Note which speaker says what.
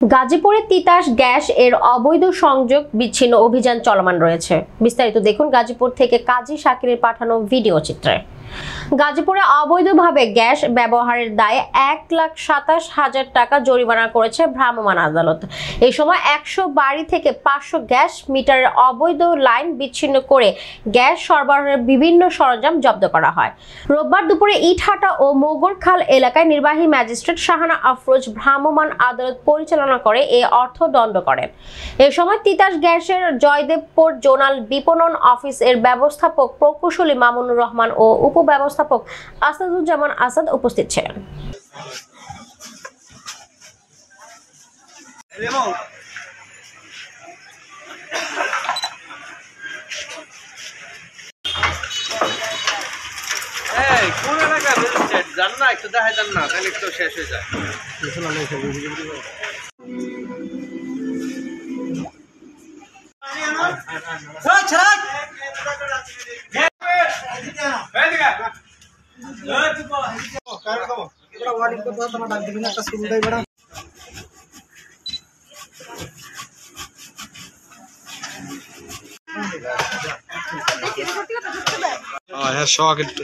Speaker 1: গাজীপুরে তিতাস গ্যাস এর অবৈধ সংযোগ বিচ্ছিন্ন অভিযান চলমান রয়েছে। বিস্তারিত দেখুন গাজীপুর থেকে কাজী শাকিরের পাঠানো ভিডিও চিত্রে। গাজীপুরে অবৈধভাবে গ্যাস ব্যবহারের দায়ে 1,27,000 টাকা জরিমানা করেছে ভ্রাম্যমাণ আদালত। এই সময় 100 বাড়ি থেকে 500 গ্যাস মিটারের অবৈধ লাইন বিচ্ছিন্ন করে গ্যাস সরবরাহের বিভিন্ন সরঞ্জাম জব্দ করা হয়। রোববার দুপুরে ইটহাটা ও মোগরখাল এলাকায় নির্বাহী ম্যাজিস্ট্রেট শাহানা আফরোজ ভ্রাম্যমাণ আদালত পরিচালনা করে এ অর্থদণ্ড করেন। এ সময় তিতাস গ্যাসের জয়দেবপুর জোনাল বিপণন অফিস এর ব্যবস্থাপক প্রকৌশলী মামুনুর রহমান ও উপব্যবস্থাপক আসাদুজ্জামান আসাদ উপস্থিত ছিলেন।
Speaker 2: কোন এলাকায় জান না, একটু দেখা যান না, তাহলে একটু শেষ হয়ে যায়। হ্যাঁ, শখ একটু